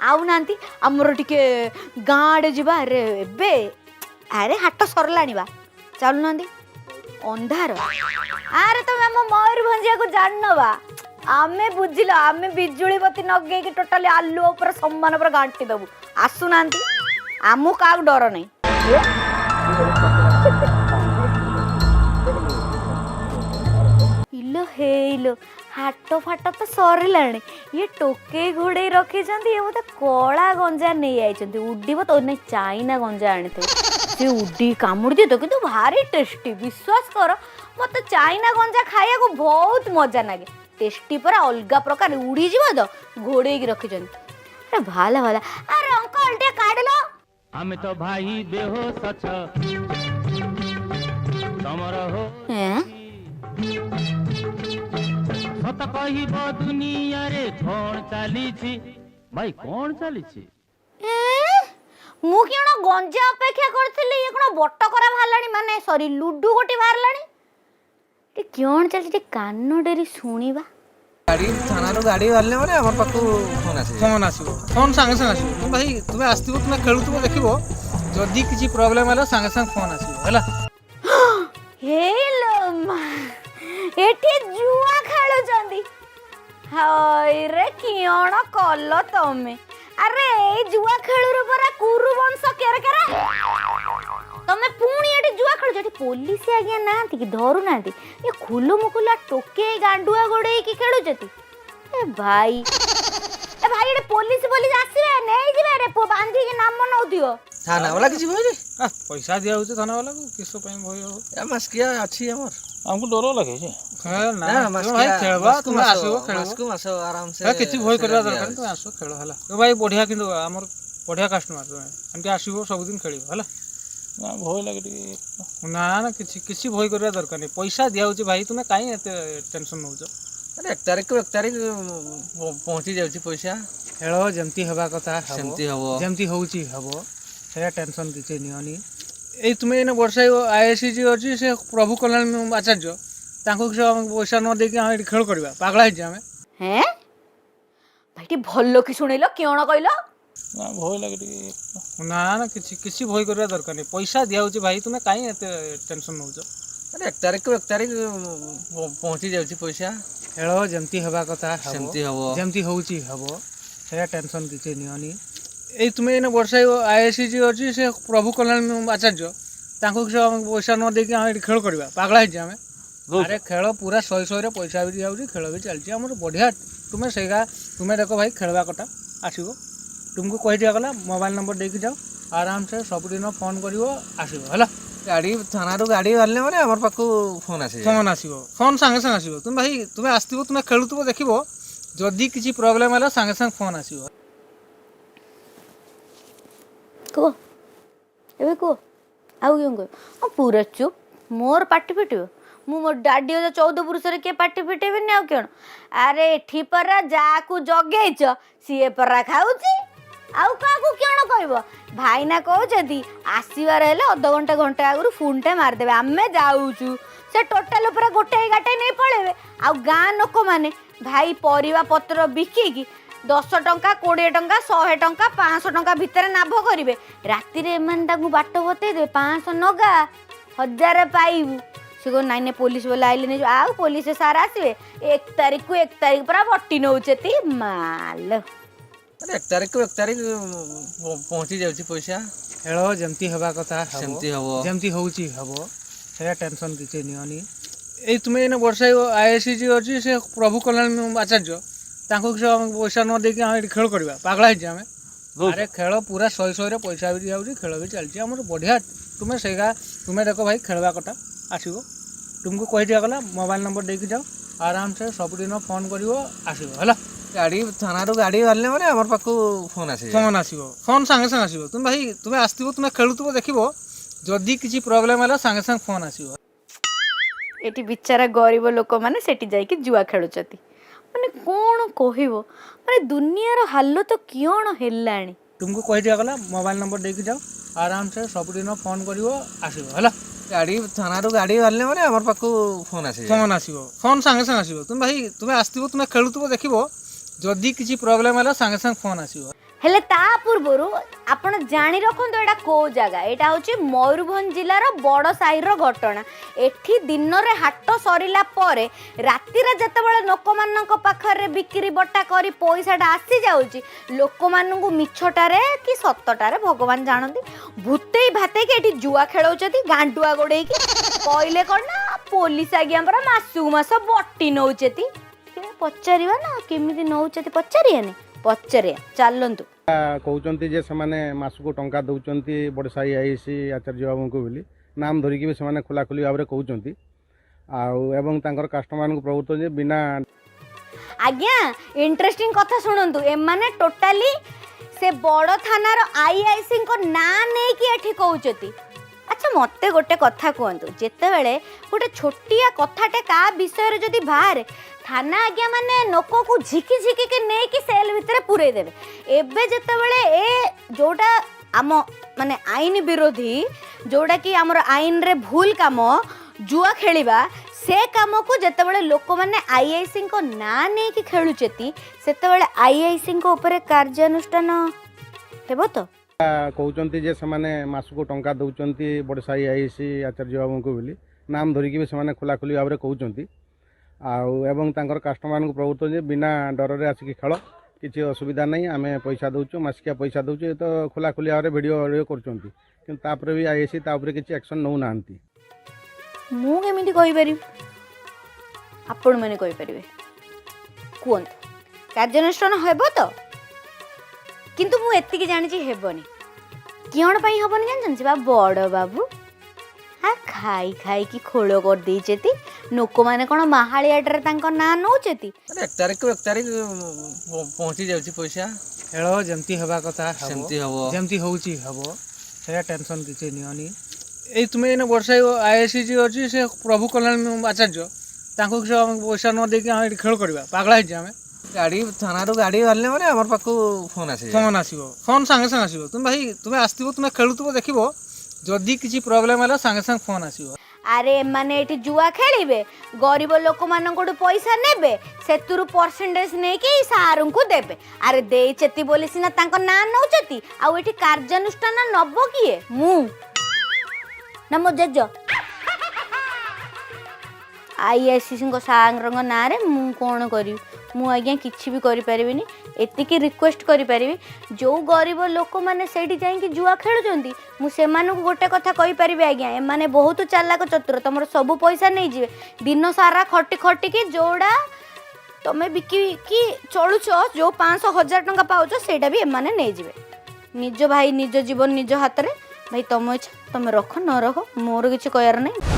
आउनाहांती आमर टिके गाँ आड़े जीवा अरे एबे अरे हाट सरलाणी बा चलुनाहांती अंधार अरे तुम आम मयूरभंजिया को जान बा आमे बुझिल आमे बिजुली बत्ती नगे टोटाली आलू ऊपर सम्मान पर घाटी दबु आसुनाहांती आमु का डर नहीं इलो हेलो हाट फाट तो सरलाणी ये टोके घोड़े रखी ये मत कला गंजा नहीं आई उड्डीब तो नहीं चाइना गंजा आनी थे उड्डी कामुड़ दिए तो किंतु भारी टेस्टी विश्वास कर मत चाइना गंजा खाया को बहुत मजा लगे टेस्टी पर अलग प्रकार उड़ी जीव तो घोड़े रखी अरे भाला भाला अरे अंकल टे काढलो हमें तो भाई देहो सच तमर हो सत कहिब दुनिया रे कौन चलीछि भाई कौन चलीछि मु किण गंजा अपेक्षा करथिली ये कोन बट्ट करा भालाणी माने सॉरी लुडू गोटी भालाणी टे क्यों चलछि टे कान डेरी सुनिबा गाड़ी थाना रो गाड़ी वाले माने हमर पाखु फोन आसीबो फोन संगे संगे आसीबो भाई तुमे आस्तिबो तुमे खेलुतबो देखिबो जदी किछि प्रॉब्लम हला संगे संगे फोन आसीबो हला हेलो मा एठी जुआ खेलुचंदी हाय रे कियोण कल्लो तमे अरे ए जुआ खेलुर परा कुरु वंश केरे केरे तमे पुणी एठी जुआ खेलु जेठी पुलिस आज्ञा नांती कि धरु नांती ये खुलु मुकुला टोके गांडुआ गोडे की खेलुचती ए भाई एडे पुलिस आसीबे नै जिबे रे बांधी के नाम नौ दियो थाना वाला किछि भइ रे पैसा दिया होचे थाना वाला को किसो पई भय हो या मस्किया अछि हमर हमको डर लगे छे ना भाई खेलबा तुम आसीबो खेलबो मासो आराम से किछि भय करबा दरकार तुम आसो खेल हला तो भाई बढ़िया किंतु हमर बढ़िया कस्टमर तुम हमके आसीबो सब दिन खेलिबो हला ना भय लागे टी ना ना किछि भय करबा दरकार नहीं पैसा दिया होचे भाई तुम काई एते टेंशन नउजो अरे 1 तारिख पहुंची जाउची पैसा खेल जेमती हवा कथा सेमती हबो जेमती होउची हबो से टेंशन किछि नियनी ए तुमे एने वर्षा आईएससी जी अछि से प्रभु कल्याण आचार्य तांको पैसा न देके हम खेल करबा पागला हिजे हमें हैं भाईटी भल्लो कि सुनेलो केण कहलो ना भय लागे टी ना ना किछि भय करबा दरकार नहीं पैसा दिया होची भाई तुमे काई एते टेंशन नउजो अरे 1 तारिख पहुंची जाउची पैसा खेल जेमती हवा कथा सेमती हबो जेमती होउची हबो से टेंशन किछि नियनी ए तुमे एने वर्षा आईएससी जी अछि से प्रभु कल्याण आचार्य तांको पैसा न देके हम खेल करबा पागला हिजे हमें अरे खेल पूरा 100 रे पैसा भी जाउची खेल भी चलची हमर बढ़िया तुमे सेगा तुमे देखो भाई खेलबा कटा आसीबो तुमको कहि दिया गला मोबाइल नंबर देके जाओ आराम से सब दिन फोन करिवो आसीबो हला गाड़ी थाना रो गाड़ी वाले माने हमर पाखु फोन आसीबो फोन संगे संगे आसीबो तुम भाई तुमे आस्तिबो तुमे खेलुतबो देखिबो जदी किछि प्रॉब्लम हला संगे संगे फोन आसीबो को एबे को आउ क्यों को पूरा चुप मोर पार्टी पिटियो मु मोर डाडी 14 पुरुष रे के पार्टी पिटेबे न आउ केन अरे एठी परा जाकू जगेइछ सीए परा खाउची आउ काकू केन कहबो भाई ना कहउछती आसीबार हेले आधा घंटा आगु फोन टे मार देबे आमे जाउचू से टोटल ऊपर गोटे गाटे नै पळेबे आउ गां लोक माने भाई परिवा पत्र बिकी की 10 टंका 20 टंका 100 टंका 500 टंका भितर नाभ करिवे राति रे एमन ताकू बाट बते दे 500 नगा 1000 पाइबू से को नाइने पुलिस वाला आइले नै आउ पुलिस सारा आसीबे 1 तारिख पूरा बट्टी नउचेती माल अरे 1 तारिख पहुंची जाउची पैसा खेल जेमती हवा कथा सेमती हबो जेमती होउची हबो से टेंशन किछि नियनी ए तुमे एने वर्षा आईएससी जी अछि से प्रभु कल्याण आचार्य तांको पैसा न देके हम खेल करबा पागला हिजे हमें अरे खेल पूरा 100 रे पैसा भी जाउची खेल भी चलची हमर बढ़िया तुमे सेगा तुमे देखो भाई खेलबा कटा आसीबो तुमको कहि दिया गला मोबाइल नंबर देके जाओ आराम से सब दिन फोन करिवो आसीबो हला गाड़ी थाना रो गाड़ी वाले माने हमर पाखु फोन आसीबो फोन संगे संगे आसीबो तुम भाई तुमे आस्तिबो तुमे खेलुतबो देखिबो जदी किछि प्रॉब्लम हला संगे संगे फोन आसीबो एटी बिचारा गरीब लोक माने सेठी जाई कि जुआ खेलुचती माने कोन कहिवो माने दुनिया रो हाल तो कियोन हेलाणी तुमको कहि दिया गला मोबाइल नंबर देके जाओ आराम से सब दिन फोन करिवो आसीबो हला गाड़ी थाना रो गाड़ी वाले माने हमर पाखु फोन आसीबो फोन संगे संगे आसीबो तुम भाई तुमे आस्तिबो तुमे खेलुतबो देखिबो जदी किछि प्रॉब्लम हला संगे संगे फोन आसीबो हेले ता पूर्वरु आपण जानी रखंतु एटा को जगह एटा होची मयूरभंज जिल्लार बड़ साहिर घटना। एठी दिन रे हाट सरिला परे राति रे जतबेले लोक मानक पाखरे बिक्री बट्टा करी पैसाटा आसी जाउची लोक मानकु मिछटारे कि सत्तटारे भगवान जानती भूतेई भाते के एठी जुआ खेलौचती गांडुआ गोड़े की कहले कोन ना पुलिस आज्ञा पर मासु मास बट्टी नौचती पचारिबा ना केमिति नौचती पचारियानी पचारे चलतु कहते जे से मासक टंका दौरान बड़ साई आईसी आचार्य बाबू को बोली नाम धरिकी भी से खोलाखोली भाव में कहते कस्टमर को प्रभुत्व जे बिना आज्ञा इंटरेस्टिंग कथा शुणु एमाने टोटाली से बड़ थानार आईआईसी को ना नहीं कि एठी कहउचती। अच्छा मते गोटे कथा कहतु जेते बेले गोटे छोटिया कथाटे का विषय रे जदी बाहर थाना आज्ञा माने नोको को झिकी झिकी के नहीं कि सेल भितर पुरे देबे एबे जेते बेले ए जोटा आम माने आईन विरोधी जोटा कि हमर आईन रे भूल काम जुआ खेलिबा से काम को जेते बेले लोक माने आईआईसी को ना नहीं कि खेलुचेती सेते बेले आईआईसी को ऊपर कार्यानुष्ठान हेबो तो कहते जे से मासक टंका दौरान बड़ साई आईसी आचार्य बाबू को बोली नाम धरिकी भी से खोलाखोली भाव में कहते कस्टमर को प्रभुत्व जे बिना डर रे आसिक खेल किसी असुविधा नहीं आम पैसा दौचु मासिकिया पैसा दौचु तो खोलाखोली भाव में भिडियो कर भी आईसी किसी एक्शन नौ ना मु केमिति कहि परिबी आपण माने कहि परिबे कोंत कार्यानुष्ठान हेबो तो किंतु मु एतिकी जानि छी हेबोनी कियण पई हेबोनी जानछन बा बड़ बाबू हाँ खाई खाई की खोल कर देचेती लोक माने कोन माहाळियाटर तांको ना नौचेती 1 तारिख को 1 तारिख पहुंची जाउची पैसा खेल जमती हवा कथा सेमती हबो जमती होउची हबो से टेंशन किछि नियनी ए तुमे एने वर्षा आईएससी जी अछि से प्रभु कल्याण आचार्य तांको से पैसा न देके हम खेल करबा पागला हिज हमें गाड़ी थाना रो गाड़ी वाले माने हमर पाखु फोन आसीबो फोन संगे संगे आसीबो तुम भाई तुमे आस्तिबो तुमे खेलुतबो देखिबो जदि किछि प्रॉब्लम हला संगे संगे फोन आसीबो। अरे माने एठी जुआ खेलिबे गरीब लोक मानकोडु पैसा नेबे सेतुरु परसेंटेज नै कि सारु को देबे अरे देई चेती बोली सिना तांको ना नौचती आ एठी कार्यानुष्ठान नबो किए मु ना मो जज आईएससी को सांगरंग ना रे मु कोन करी मु आज्ञा किछि भी करि परिबिनी एतिकी रिक्वेस्ट करि परिबी जो गरीब लोक माने सेठी जाई कि जुआ खेलुचंती मु से मानु गोटे कथा कहि परिबी आज्ञा ए माने बहुत चालाक चतुर तमर सब पैसा नै जिवे दिन सारा खटी खटी की जोड़ा तमे बिकी की चलुछ जो 500,000 टंका पाउछ सेटा भी ए माने नै जिवे निज भाई निज जीवन निज हाथ रे भाई तुम इच्छा तुम रख न रख मोर किछि कहयार नै।